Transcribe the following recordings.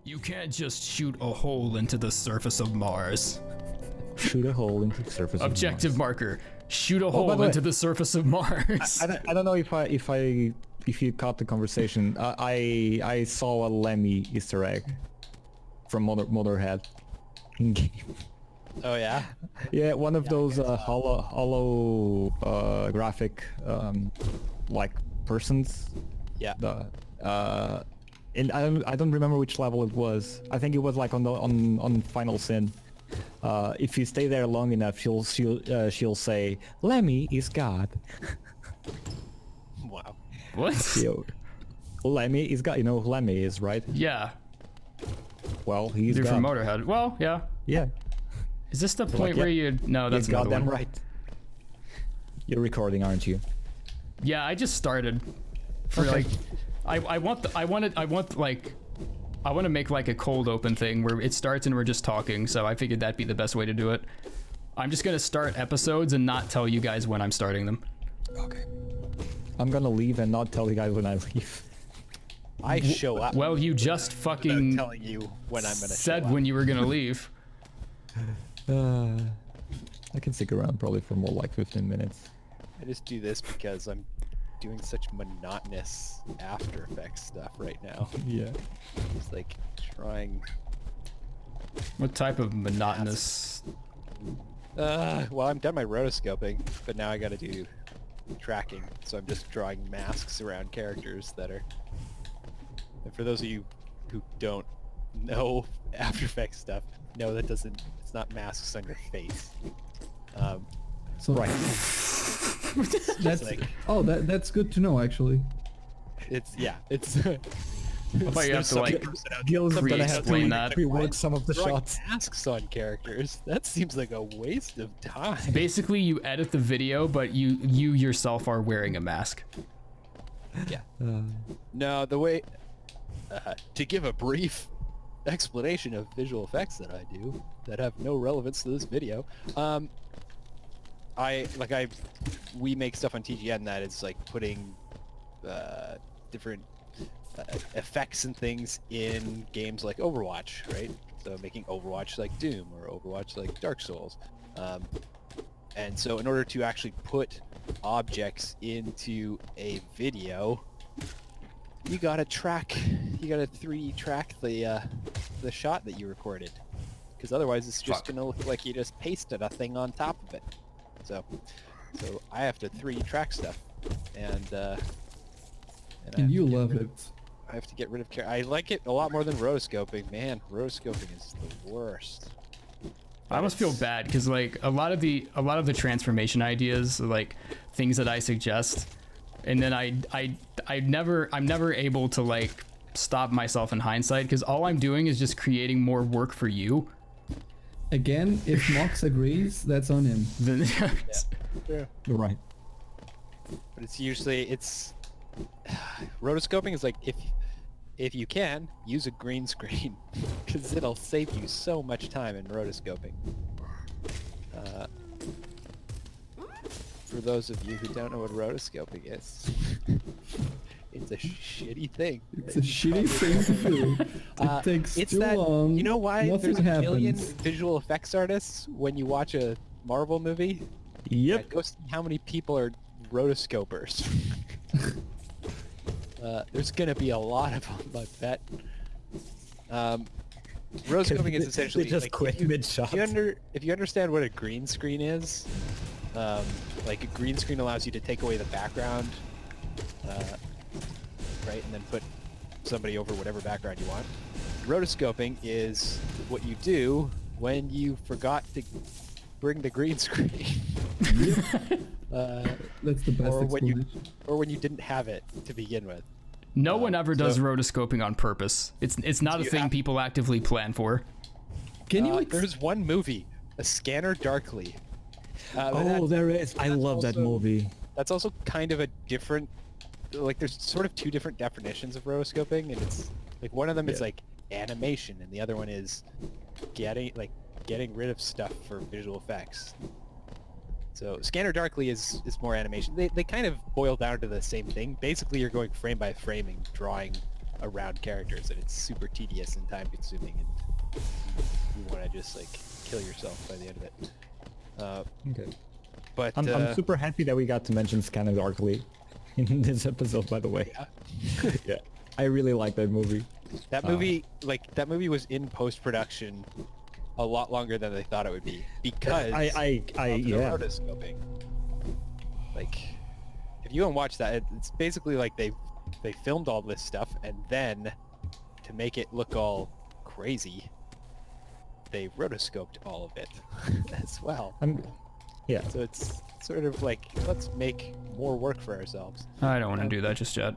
You can't just shoot a hole into the surface of Mars. Shoot a hole into the surface of Mars. Objective marker. Shoot a hole into the surface of Mars. I don't know if you caught the conversation. I saw a Lemmy Easter egg from Motherhead in game. Oh yeah? Yeah, one of those hollow graphic like persons. Yeah. And I don't remember which level it was. I think it was like on Final Sin. If you stay there long enough, she'll say, "Lemmy is God." Wow. What? Yo, Lemmy is God. You know who Lemmy is, right? Yeah. Well, he's You're God. from Motorhead. Well, yeah. Yeah. Is this the point where you... No, that's He's another goddamn one. right. You're recording, aren't you? Yeah, I just started. For like, I want to make like a cold open thing where it starts and we're just talking. So I figured that'd be the best way to do it. I'm just gonna start episodes and not tell you guys when I'm starting them. Okay. I'm gonna leave and not tell you guys when I leave. I show up. Well, you just fucking without telling you when I'm gonna said show up. when you were gonna leave. I can stick around probably for more like 15 minutes. I just do this because I'm doing such monotonous After Effects stuff right now. Yeah. It's like trying... What type of monotonous... well, I'm done my rotoscoping, but now I gotta do tracking, so I'm just drawing masks around characters that are... And for those of you who don't know After Effects stuff, no, that doesn't... It's not masks on your face. So Right. that's like- that's good to know actually. It's... Yeah, it's... I thought you have to like Gil's gonna have to re-explain that. rework some of the drawing shots. masks on characters. That seems like a waste of time. Basically, you edit the video, but you yourself are wearing a mask. Yeah. No, the way... to give a brief explanation of visual effects that I do that have no relevance to this video, we make stuff on TGN that is like putting different effects and things in games like Overwatch, right? So making Overwatch like Doom or Overwatch like Dark Souls. And so in order to actually put objects into a video, you gotta 3D track the shot that you recorded, because otherwise it's just gonna look like you just pasted a thing on top of it. So I have to 3D track stuff, and You love it. I have to get rid of I like it a lot more than rotoscoping. Man, rotoscoping is the worst. I almost feel bad because like a lot of the transformation ideas are like things that I suggest, and then I'm never able to like stop myself in hindsight because all I'm doing is just creating more work for you. Again, if Mox agrees, that's on him. Then Yeah. You're right. But it's usually rotoscoping is like if you can use a green screen because it'll save you so much time in rotoscoping. For those of you who don't know what rotoscoping is, it's a shitty thing. It's a shitty thing to do. It takes It's too that long. you know why Nothing there's a million happens. visual effects artists when you watch a Marvel movie? Yeah, Yep. go see how many people are rotoscopers. There's gonna be a lot of them, I bet. Rotoscoping is essentially They just like, quit mid-shot. if you understand what a green screen is, like a green screen allows you to take away the background, right, and then put somebody over whatever background you want. Rotoscoping is what you do when you forgot to bring the green screen. That's the best explanation. Or when you didn't have it to begin with. no one ever does rotoscoping on purpose. It's not a you thing have- people actively plan for. Can you? There's one movie, A Scanner Darkly. Oh, there is. I love that movie. That's also kind of a different, like there's sort of two different definitions of rotoscoping, and it's like one of them is like animation, and the other one is getting rid of stuff for visual effects. So Scanner Darkly is more animation. They kind of boil down to the same thing. Basically, you're going frame by frame and drawing around characters, and it's super tedious and time consuming, and you want to just like kill yourself by the end of it. Okay. But I'm super happy that we got to mention Scanner Darkly in this episode, by the way. yeah. Yeah. I really like that movie. That movie, that movie was in post-production a lot longer than they thought it would be because of the yeah. rotoscoping. Like, if you don't watch that, it's basically like they filmed all this stuff, and then to make it look all crazy, they rotoscoped all of it as well. Yeah. So it's sort of like, let's make more work for ourselves. I don't want to do that just yet.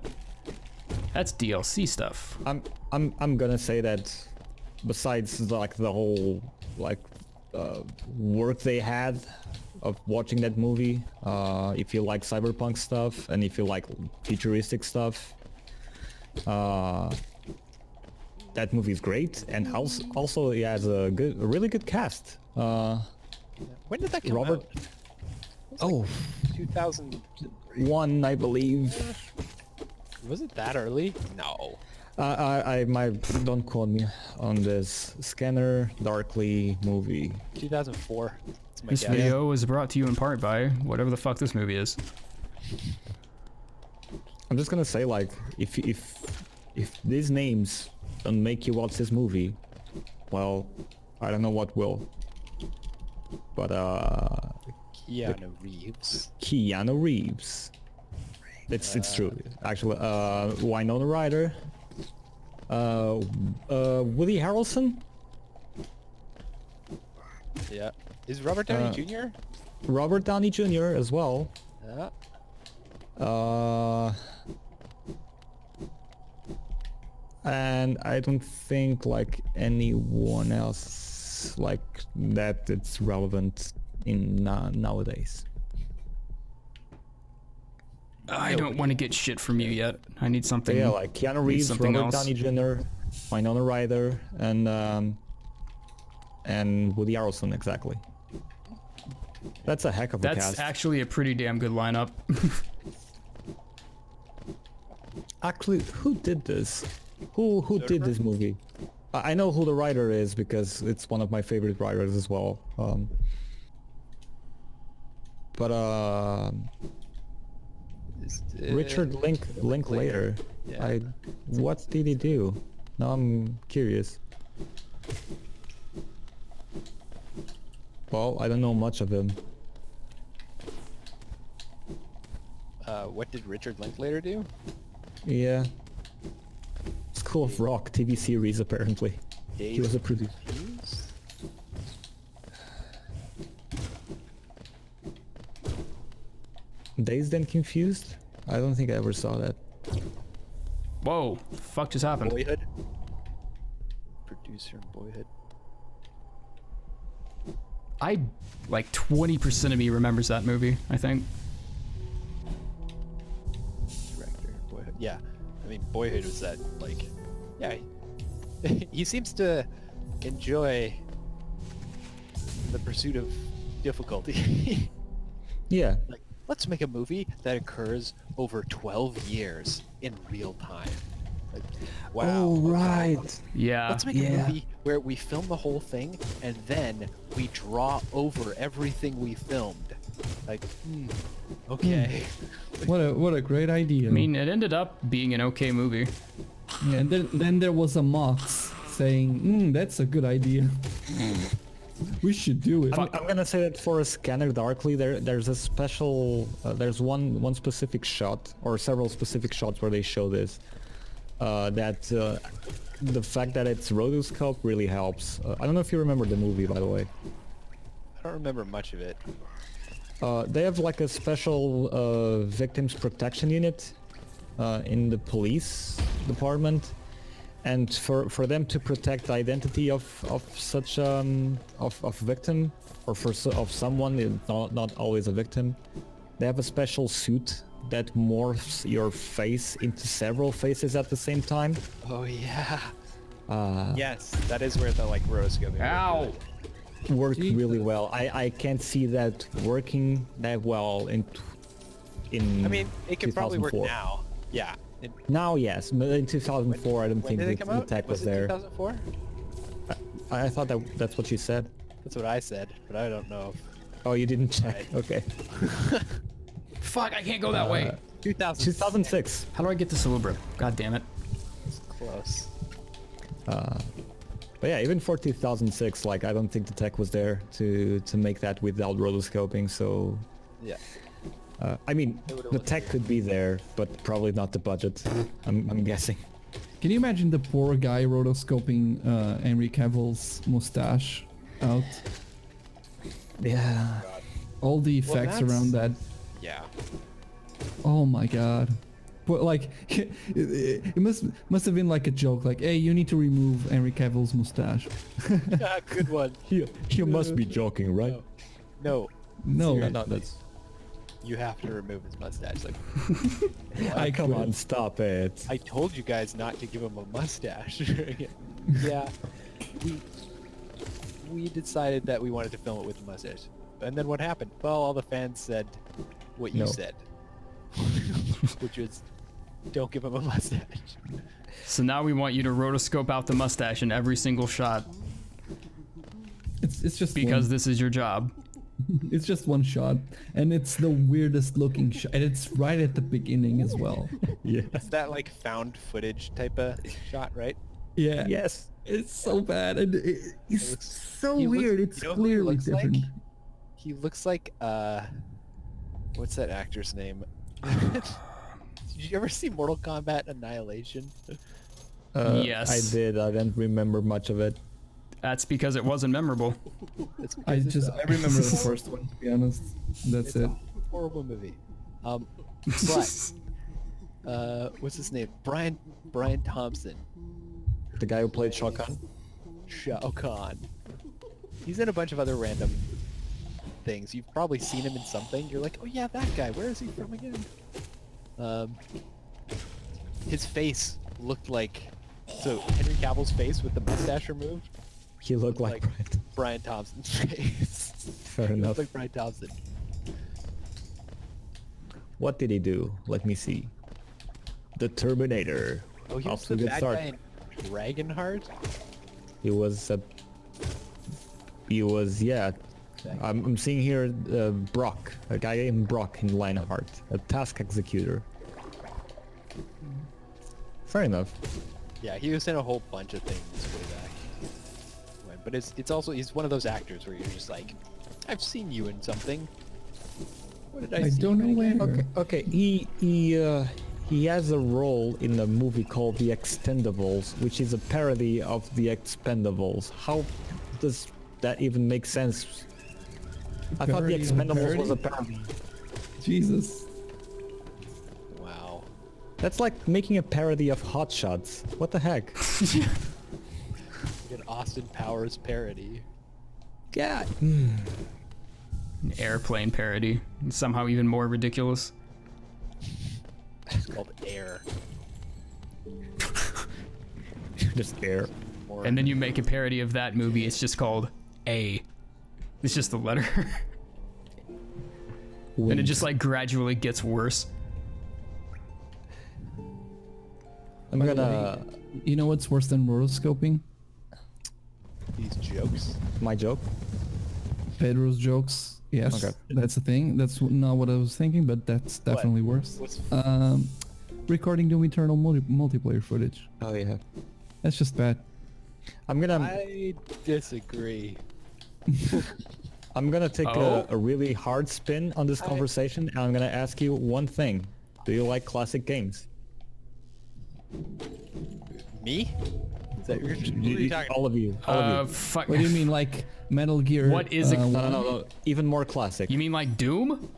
That's DLC stuff. I'm gonna say that besides like the whole like work they had of watching that movie, if you like cyberpunk stuff and if you like futuristic stuff, that movie is great, and also it has a really good cast. When did that come Robert. out? 2001, I believe. Was it that early? No. I might, don't quote me on this. Scanner Darkly movie. 2004. That's my This guess. video was brought to you in part by whatever the fuck this movie is. I'm just gonna say, like, if these names don't make you watch this movie, well, I don't know what will. But Keanu Reeves. Keanu Reeves. It's true. Actually, Winona Ryder. Woody Harrelson. Yeah. Is Robert Downey Jr.? Robert Downey Jr. as well. Yeah. And I don't think like anyone else like that it's relevant in nowadays. I don't want to get shit from you yet. I need something. Yeah, like Keanu Reeves, something Robert else. Downey Jr., Winona Ryder, and Woody Harrelson, exactly. That's a heck of a That's cast. actually a pretty damn good lineup. Actually, who did this? Who did this movie? I know who the writer is because it's one of my favorite writers as well. Richard Linklater. Yeah. What did he do? Now I'm curious. Well, I don't know much of him. What did Richard Linklater do? Yeah. School of Rock TV series apparently. He was a producer. Confused? Dazed and Confused? I don't think I ever saw that. Whoa, fuck just happened? Boyhood. Producer in Boyhood. I like 20% of me remembers that movie, I think. Director. Boyhood. Yeah. I mean, Boyhood was that, like... Yeah. He seems to enjoy the pursuit of difficulty. Yeah. Like, let's make a movie that occurs over 12 years in real time. Like, wow. Oh, okay. right. Yeah. Let's make a movie where we film the whole thing and then we draw over everything we filmed. Like, okay. What a great idea. I mean, it ended up being an okay movie. Yeah, and then there was a Mox saying, that's a good idea. We should do it. I'm gonna say that for a Scanner Darkly, there's a special, there's one specific shot or several specific shots where they show this. The fact that it's rotoscope really helps. I don't know if you remember the movie, by the way. I don't remember much of it. They have like a special victims protection unit in the police department, and for them to protect the identity of such of victim or of someone, not always a victim, they have a special suit that morphs your face into several faces at the same time. Oh yeah. Yes, that is where the like rotoscoping. Ow! Worked Jesus. really well. I can't see that working that well in I mean, it could probably work 2004. now. Yeah, Now, yes, but in 2004, I don't When think did it come the out? tech was it there. 2004? I thought that's what you said. That's what I said, but I don't know. Oh, you didn't check. Right. Okay. Fuck, I can't go that way. 2006. How do I get to Celebra? God damn it. Close. But yeah, even for 2006, like I don't think the tech was there to make that without rotoscoping. So, Yeah. I mean, It would've the looked tech could be there, but probably not the budget. I'm guessing. Can you imagine the poor guy rotoscoping Henry Cavill's mustache out? Yeah. All the effects that's- around that. Yeah. Oh my god. But like, it must have been like a joke. Like, hey, you need to remove Henry Cavill's mustache. Ah, good one. You must be joking, right? No. No, No, that's. You have to remove his mustache. Like, I Come quit. on, stop it. I told you guys not to give him a mustache. Yeah. We decided that we wanted to film it with a mustache. And then what happened? Well, all the fans said what you No. said. Which was, don't give him a mustache. So now we want you to rotoscope out the mustache in every single shot It's just because one, this is your job. it's just one shot, and it's the weirdest looking shot, and it's right at the beginning as well. Yeah. It's that like found footage type of shot, right? Yeah. Yes. It's so bad, and it's looks- so he looks- weird. It's you know who he clearly looks like? different. He looks like what's that actor's name? Did you ever see Mortal Kombat Annihilation? Yes. I did. I don't remember much of it. That's because it wasn't memorable. It's I because it's I remember the first one. To be honest, that's it's it. a horrible movie. But what's his name? Brian Thompson. The guy who played Shao Kahn. Shao Kahn. He's in a bunch of other random things. You've probably seen him in something. You're like, oh yeah, that guy. Where is he from again? His face looked like Henry Cavill's face with the mustache removed. He looked like Brian Thompson's face. Fair He enough. looked like Brian Thompson. What did he do? Let me see. The Terminator. Oh, he Off was to a the good bad start. guy in Dragonheart. He was yeah. I'm seeing here Brock, a guy named Brock in Lionheart, a task executor. Fair enough. Yeah, he was in a whole bunch of things way back. But it's also he's one of those actors where you're just like, I've seen you in something. What did I I see don't you know in where. again? Okay. He has a role in a movie called The Extendables, which is a parody of The Expendables. How does that even make sense? I thought The Parody of a Expendables was a parody? parody. Jesus. Wow. That's like making a parody of Hot Shots. What the heck? Like an Austin Powers parody. Yeah. An airplane parody. Somehow even more ridiculous. It's called Air. Just air. Or And then you make a parody of that movie. It's just called A. It's just the letter. And it just like gradually gets worse. I'm By the gonna... You know what's worse than rotoscoping? these jokes. My joke? Pedro's jokes. Yes, Okay. that's the thing. That's not what I was thinking, but that's definitely worse. What's Recording the eternal multiplayer footage. Oh yeah. That's just bad. I'm gonna I disagree. I'm gonna take Oh? a really hard spin on this conversation, and I'm gonna ask you one thing. Do you like classic games? Me? Is that what you're talking All of you. All of you. Fuck. What do you mean, like Metal Gear? What is it? No. Even more classic. You mean like Doom?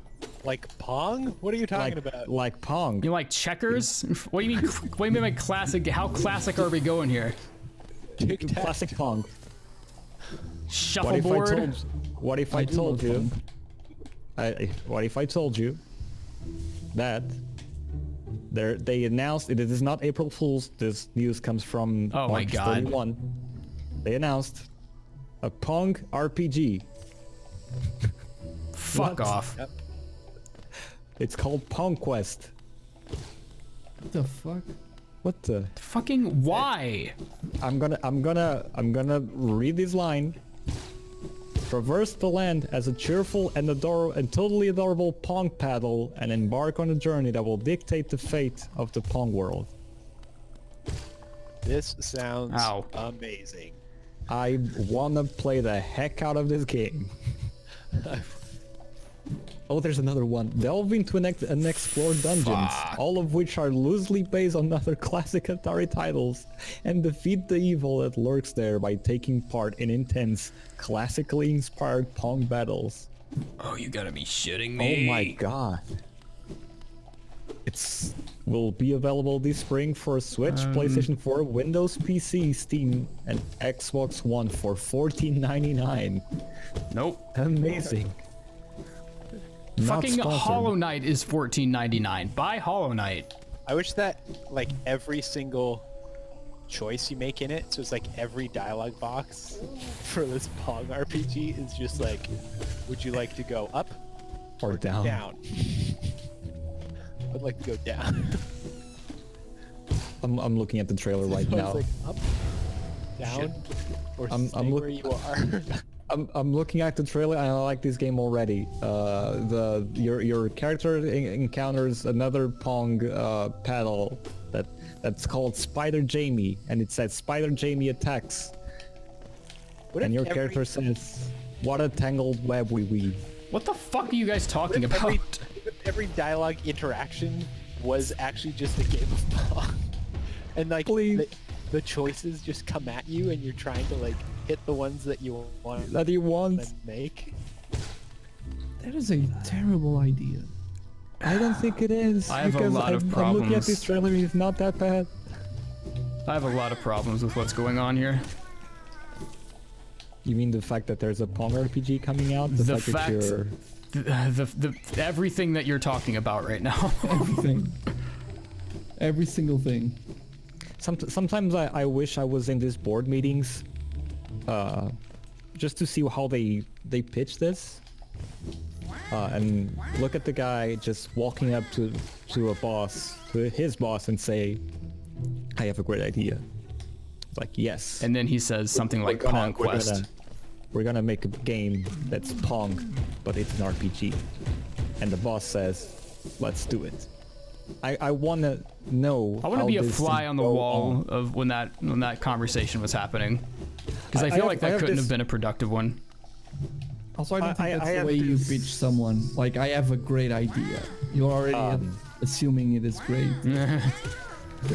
Like Pong? What are you talking like, about? like Pong. You mean like checkers? What do you mean? What do you mean by classic? How classic are we going here? Tic-tac. Classic Pong. Shuffleboard? What if I I do told love you? Pong. What if I told you that they announced it is not April Fool's. This news comes from Oh my March God. 31. They announced a Pong RPG. Fuck What? off. Yep. It's called Pong Quest. What the fuck? What the? Fucking why? I'm gonna read this line. Traverse the land as a cheerful and totally adorable Pong paddle and embark on a journey that will dictate the fate of the Pong world. This sounds Ow. amazing. I wanna play the heck out of this game. Oh, there's another one. Delve into and explore dungeons, Fuck. all of which are loosely based on other classic Atari titles, and defeat the evil that lurks there by taking part in intense, classically inspired Pong battles. Oh, you gotta be shitting Oh me. my god. It's will be available this spring for Switch, PlayStation 4, Windows PC, Steam, and Xbox One for $14.99. Nope. Amazing. Not Fucking sponsored. Hollow Knight is $14.99. Buy Hollow Knight. I wish that like every single choice you make in it, so it's like every dialogue box for this Pong RPG is just like, would you like to go up Or down. down? I'd like to go down. I'm looking at the trailer right So now. it's like up, down, or I'm stay look- where you are. I'm looking at the trailer and I like this game already. Your character encounters another Pong paddle that's called Spider Jamie, and it says Spider Jamie attacks. What And if your every- character says, "What a tangled web we weave." What the fuck are you guys talking what if about? every dialogue interaction was actually just a game of Pong, and like Please. the choices just come at you, and you're trying to like hit the ones that you want That you want? to make. That is a terrible idea. I don't think it is. I have a because lot of I'm looking at problems. this trailer. It's not that bad. I have a lot of problems with what's going on here. You mean the fact that there's a Pong RPG coming out? The fact that fact- you're... The everything that you're talking about right now. Everything. Every single thing. Sometimes I wish I was in these board meetings, just to see how they pitch this, and look at the guy just walking up to his boss, and say, "I have a great idea." It's like, yes. And then he says something like Pong Quest. We're gonna make a game that's Pong, but it's an RPG. And the boss says, "Let's do it." I wanna know. I want to how be a this fly thing on the go wall on. of when that conversation was happening, because I I feel have- like I that have couldn't this- have been a productive one. Also, I don't think I that's the have way you this- pitch someone. Like, I have a great idea. You're already assuming it is great.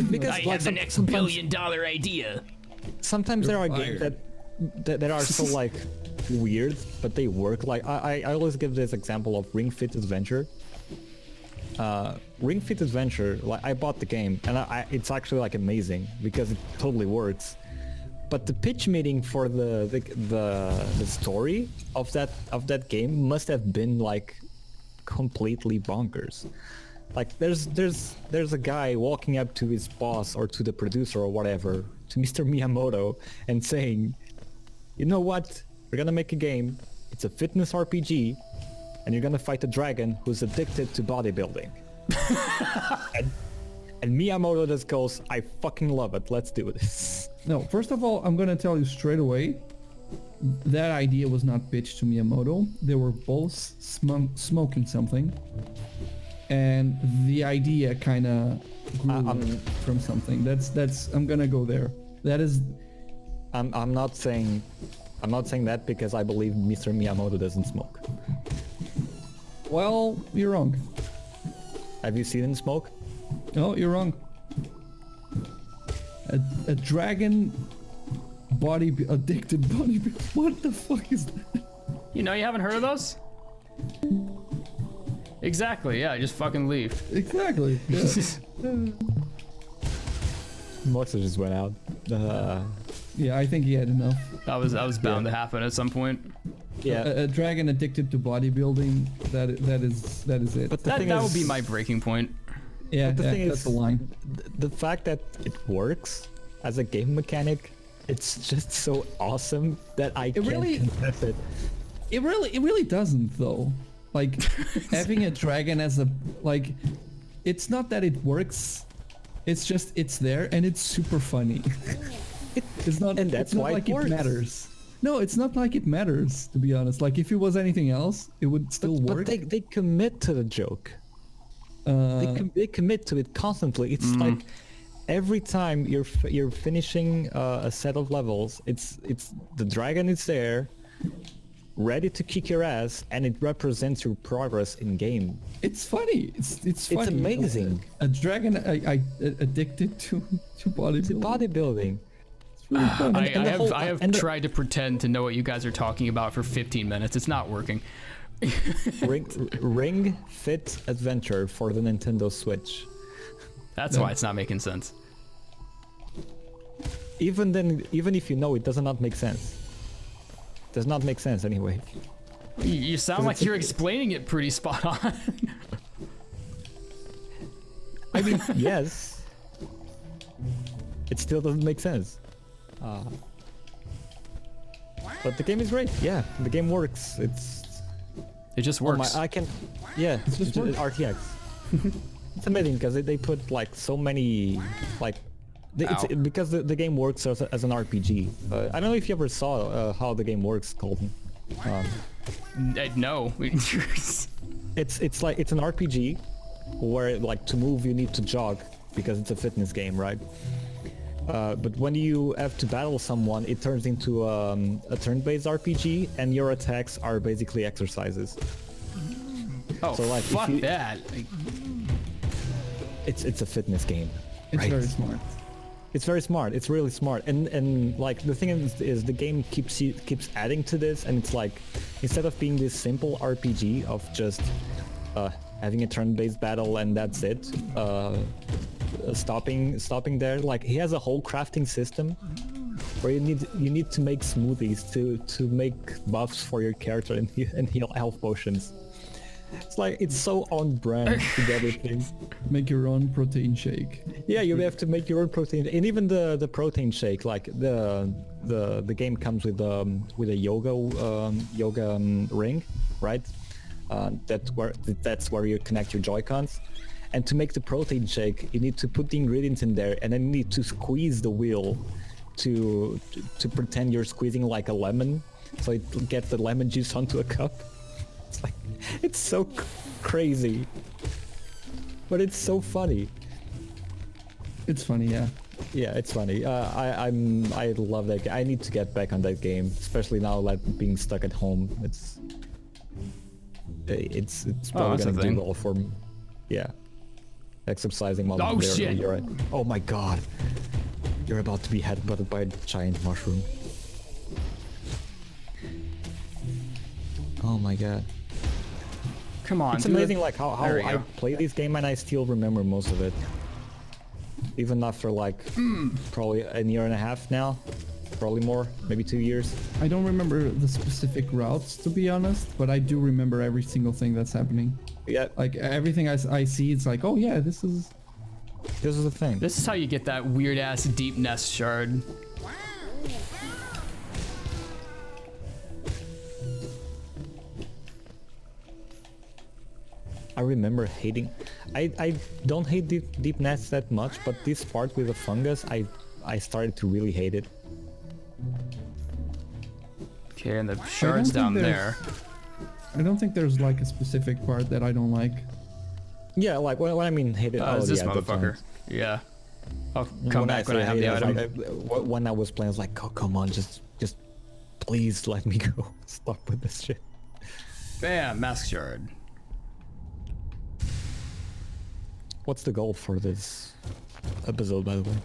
Because like, sometimes- $1 idea. Sometimes there are You're games that are so like weird, but they work. Like I always give this example of Ring Fit Adventure. Ring Fit Adventure, like I bought the game and it's actually like amazing because it totally works. But the pitch meeting for the story of that game must have been like completely bonkers. Like there's a guy walking up to his boss or to the producer or whatever, to Mr. Miyamoto, and saying, "You know what? We're gonna make a game. It's a fitness RPG, and you're gonna fight a dragon who's addicted to bodybuilding." and Miyamoto just goes, "I fucking love it. Let's do this." No, first of all, I'm gonna tell you straight away, that idea was not pitched to Miyamoto. They were both smoking something, and the idea kind of grew from something. That's. I'm gonna go there. That is. I'm not saying that because I believe Mr. Miyamoto doesn't smoke. Well, you're wrong. Have you seen him smoke? No, you're wrong. A dragon addicted body. What the fuck is that? You know, you haven't heard of those? Exactly. Yeah, just fucking leave. Exactly. Yeah. Moxness just went out. Yeah, I think he had enough. That was bound to happen at some point. Yeah. A dragon addicted to bodybuilding. That is it. But the That thing would is, be my breaking point. yeah, the thing that's is, the line. the fact that it works as a game mechanic, it's just so awesome that I can't really- contest it. It really doesn't though. Like having a dragon as a it's not that it works It's just it's there and it's super funny. It's not, and that's it's not why like it works. matters. No, it's not like it matters, to be honest. Like if it was anything else, it would still work. But they commit to the joke. They commit to it constantly. It's like every time you're finishing a set of levels, it's the dragon is there, ready to kick your ass, and it represents your progress in game. It's funny. It's funny. It's amazing. A dragon I addicted to bodybuilding. To bodybuilding. It's really fun. I have tried to pretend to know what you guys are talking about for 15 minutes. It's not working. Ring Fit Adventure for the Nintendo Switch. That's why it's not making sense. Even then, even if you know, it does not make sense. Does not make sense anyway. You sound like you're explaining it pretty spot on. I mean, yes. It still doesn't make sense. But the game is great. Yeah, the game works. It just works. I can. Yeah, It just works. RTX. It's amazing because they put like so many like. Because the game works as an RPG. I don't know if you ever saw how the game works, Colten. No. It's like it's an RPG where like to move you need to jog because it's a fitness game, right? But when you have to battle someone, it turns into a turn-based RPG, and your attacks are basically exercises. Oh, So, like, if fuck you- that. It's a fitness game. It's right? very smart. It's very smart. It's really smart. And like the thing is the game keeps adding to this, and it's like instead of being this simple RPG of just having a turn-based battle and that's it, stopping there, like he has a whole crafting system where you need to make smoothies to make buffs for your character and heal health potions. It's like it's so on brand with everything. Make your own protein shake. Yeah, you have to make your own protein, and even the protein shake, like the game comes with a yoga ring, right? That's where you connect your Joy-Cons, and to make the protein shake, you need to put the ingredients in there, and then you need to squeeze the wheel to pretend you're squeezing like a lemon, so it gets the lemon juice onto a cup. It's like it's so crazy, but it's so funny. It's funny, yeah. Yeah, it's funny. I love that game. I need to get back on that game, especially now like being stuck at home. It's probably that's a gonna thing. do well for me. Yeah, exercising while Oh, there. shit. You're right. Oh my god, you're about to be headbutted by a giant mushroom. Oh my god. Come on. It's do amazing it. like how There we I go. play this game and I still remember most of it. Even after like probably a year and a half now. Probably more, maybe 2 years. I don't remember the specific routes, to be honest, but I do remember every single thing that's happening. Yeah, Like everything I see, it's like, oh yeah, this is... this is the thing. This is how you get that weird ass deep nest shard. I remember hating. I don't hate deep nests that much, but this part with the fungus, I started to really hate it. Okay, and the shard's think down there's- there. I don't think there's like a specific part that I don't like. Yeah, like when I mean hate it. Is this yeah, that's motherfucker? fine. Yeah. I'll come back when I say have hate the it, item. when I was playing, I was like, oh, come on, just please let me go. Stop with this shit. Bam, mask shard. What's the goal for this episode, by the way?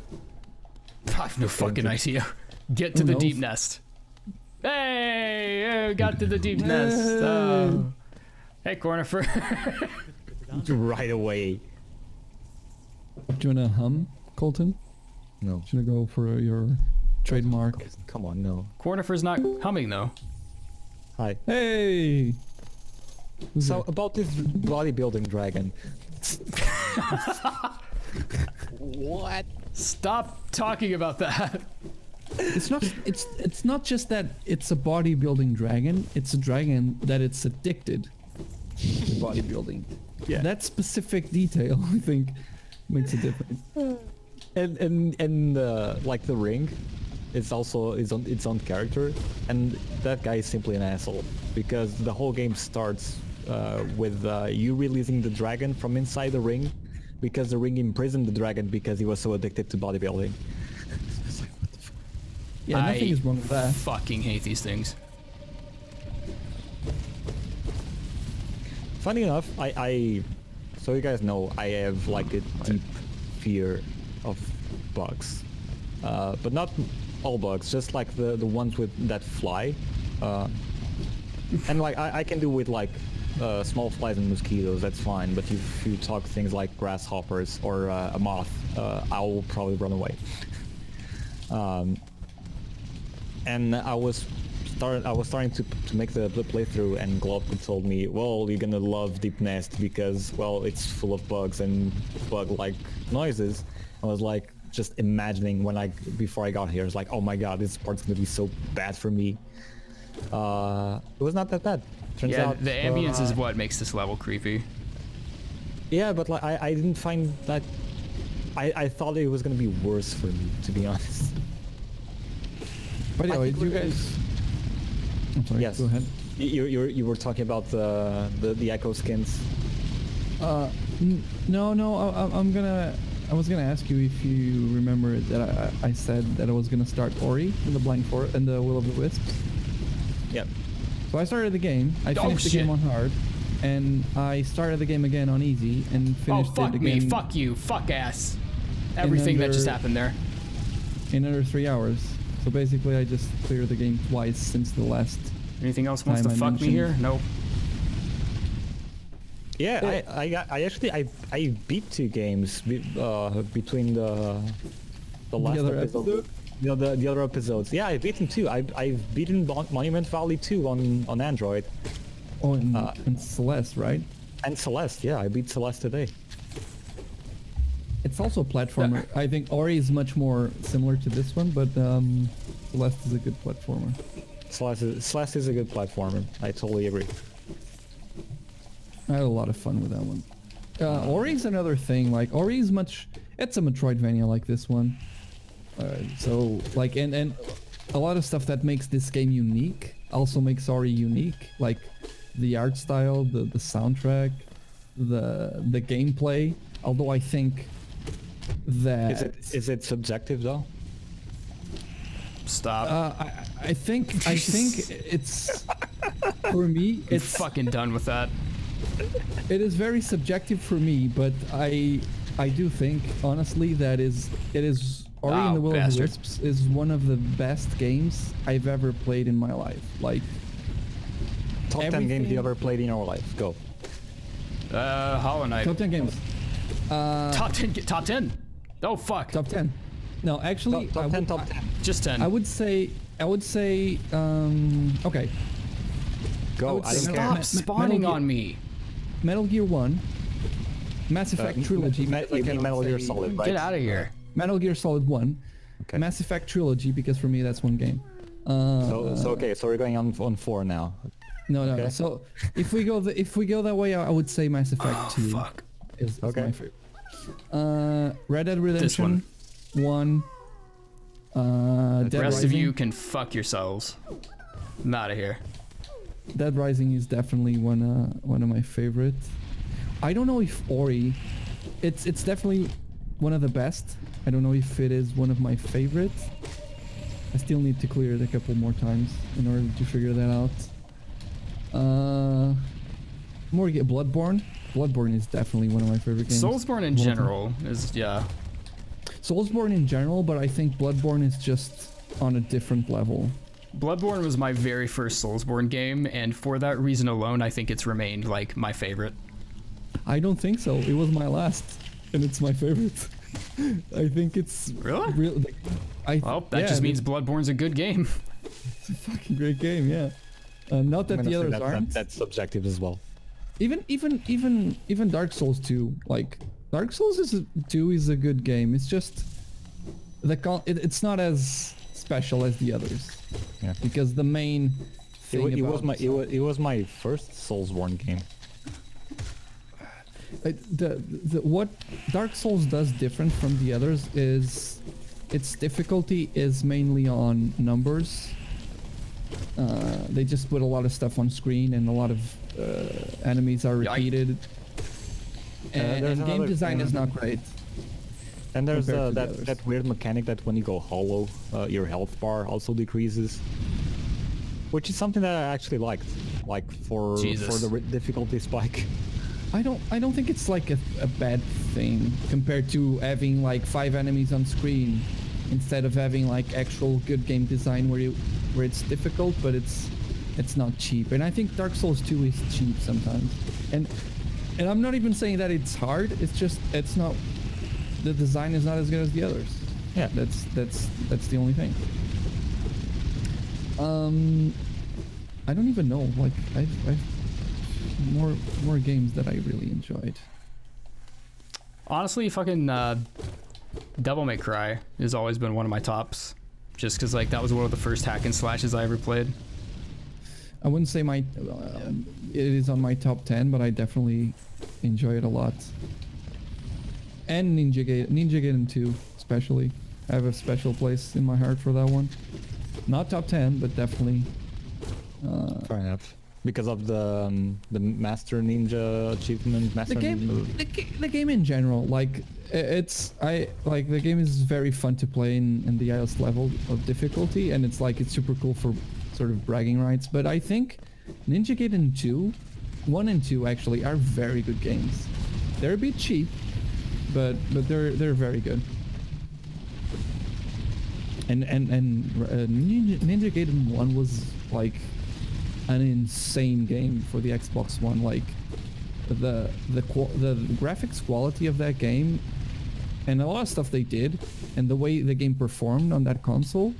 I have no fucking idea. Get to Who the knows? deep nest. Hey, we got to the deep nest. Hey, Cornifer. Right away. Do you wanna hum, Colten? No. Should I go for your trademark? Come on, no. Cornifer's not humming though. Hi. Hey! Who's So there? about this bodybuilding dragon. What? Stop talking about that. It's not just that it's a bodybuilding dragon, it's a dragon that it's addicted to bodybuilding. Yeah. That specific detail, I think, makes a difference. and like the ring, it's also its own character, and that guy is simply an asshole because the whole game starts with you releasing the dragon from inside the ring, because the ring imprisoned the dragon because he was so addicted to bodybuilding. It's like, what the fuck? Yeah, nothing is wrong with that. Fucking hate these things. Funny enough, so you guys know, I have like a deep fear of bugs, but not all bugs, just like the ones that fly, and like I can do with like small flies and mosquitoes, that's fine, but if you talk things like grasshoppers or a moth, I will probably run away. And I was starting to make the playthrough, and Glove told me, well, you're gonna love Deep Nest because, well, it's full of bugs and bug-like noises. I was like, just imagining before I got here, I was like, oh my god, this part's gonna be so bad for me. It was not that bad. Turns Yeah, out, the ambience is what makes this level creepy. Yeah, but like I didn't find that. I thought it was gonna be worse for me, to be honest. By the way, do you guys? I'm sorry. Yes. Go ahead. You were talking about the echo skins. No. I was gonna ask you if you remember that I said that I was gonna start Ori in the Blind Forest and the Will of the Wisps. Yep. So I started the game. I finished the game on hard, and I started the game again on easy and finished fuck it again. me, fuck you, fuck ass. Everything that just happened there. In under 3 hours. So basically, I just cleared the game twice since the last. Anything else wants to time I fuck me mentioned. here? Nope. Yeah, I actually beat 2 games between the last other episode. The other episodes. Yeah, I've beaten 2. I've beaten Monument Valley 2 on Android. Oh, and Celeste, right? And Celeste, yeah, I beat Celeste today. It's also a platformer. I think Ori is much more similar to this one, but Celeste is a good platformer. Celeste is a good platformer. I totally agree. I had a lot of fun with that one. Ori's another thing. Like Ori's it's a Metroidvania like this one. So like and a lot of stuff that makes this game unique also makes Ori unique. Like the art style, the soundtrack, the gameplay. Although I think that is it subjective though? Stop. I think it's for me. I'm It's fucking done with that. It is very subjective for me, but I do think honestly that it is Ori and the Will of the Wisps is one of the best games I've ever played in my life. Like Top 10 games you ever played in your life. Go. Hollow Knight. Top 10 games. Top 10. Top 10. Oh fuck. Top 10. No, actually, Top 10. Top 10. Just 10. I would say. Okay. Go. I don't care. Stop spawning on me. Metal Gear 1, Mass Effect Trilogy. Metal Gear Solid, right? Get out of here. Metal Gear Solid 1, Okay. Mass Effect Trilogy, because for me that's one game. So we're going on 4 now. No. Okay. So if we go that way, I would say Mass Effect 2 Fuck. is Okay. my favorite. Red Dead Redemption 1. The Dead rest of Rising. you can fuck yourselves. I'm out of here. Dead Rising is definitely one of my favorites. I don't know if Ori, it's definitely one of the best. I don't know if it is one of my favorites. I still need to clear it a couple more times in order to figure that out. Bloodborne. Bloodborne is definitely one of my favorite games. Soulsborne in general is, yeah. Soulsborne in general, but I think Bloodborne is just on a different level. Bloodborne was my very first Soulsborne game, and for that reason alone, I think it's remained like my favorite. I don't think so. It was my last, and it's my favorite. I think it's Really? Well, that just means Bloodborne's a good game. It's a fucking great game, yeah. Not that the others aren't. That's subjective as well. Even Dark Souls 2, like Dark Souls 2 is a good game. It's just it's not as special as the others. Yeah. Because the main thing It was my first Soulsborne game. What Dark Souls does different from the others is its difficulty is mainly on numbers. They just put a lot of stuff on screen, and a lot of enemies are repeated. And game design is not great. And there's compared to the others. that weird mechanic that when you go hollow, your health bar also decreases, which is something that I actually liked, like for Jesus. the difficulty spike. I don't think it's like a bad thing compared to having like 5 enemies on screen instead of having like actual good game design where it's difficult but it's not cheap. And I think Dark Souls 2 is cheap sometimes. And I'm not even saying that it's hard. It's just it's not, the design is not as good as the others. Yeah, That's the only thing. I don't even know. Like I've more games that I really enjoyed. Honestly, fucking Devil May Cry has always been one of my tops, just because like that was one of the first hack and slashes I ever played. I wouldn't say it is on my top 10, but I definitely enjoy it a lot. And Ninja Gaiden 2 especially. I have a special place in my heart for that one. Not top 10, but definitely. Fair enough. Because of the Master Ninja achievement, The game in general, like the game is very fun to play in the highest level of difficulty, and it's super cool for sort of bragging rights. But I think Ninja Gaiden 2, 1 and 2 actually are very good games. They're a bit cheap, but they're very good. And Ninja Gaiden 1 was like an insane game for the Xbox One. Like the graphics quality of that game and a lot of stuff they did and the way the game performed on that console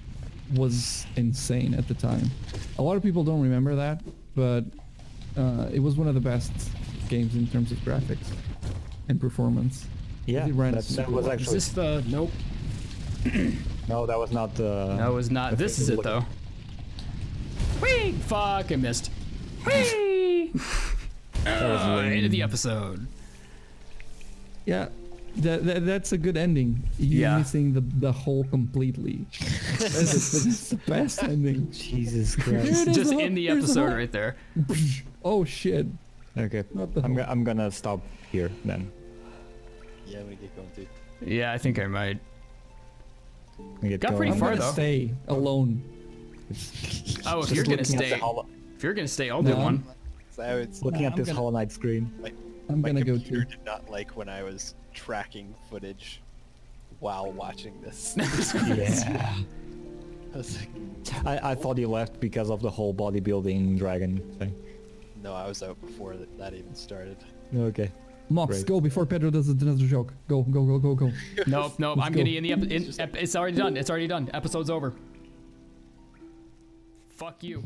was insane at the time. A lot of people don't remember that, but it was one of the best games in terms of graphics and performance. Yeah, It ran that super was well. actually... Is this the nope? No, that was not the... No, it was not. This is it though. Whee! Fuck! I missed. Whee! End of the episode. Yeah, that's a good ending. You're Yeah. missing the whole completely. That's the best ending. Jesus Christ. There's Just a- end the there's a episode whole- right there. Oh shit. Okay, What the I'm gonna stop here then. Yeah, I'm gonna get going too. Yeah, I think I might. Get Got pretty I'm far, gonna though. stay alone. Oh, if Just you're gonna looking at stay, the hollow- if you're gonna stay, I'll do No, one. So I would, Looking at I'm this gonna- Hollow Knight screen. I'm my gonna go computer too. did not like when I was tracking footage while watching this. Yeah. I was like, I thought you left because of the whole bodybuilding dragon thing. no, I was out before that even started. Okay. Mox, Great. go before Pedro does another joke. Go. Nope. Let's I'm go. gonna in the it's already done. It's already done. Episode's over. Fuck you.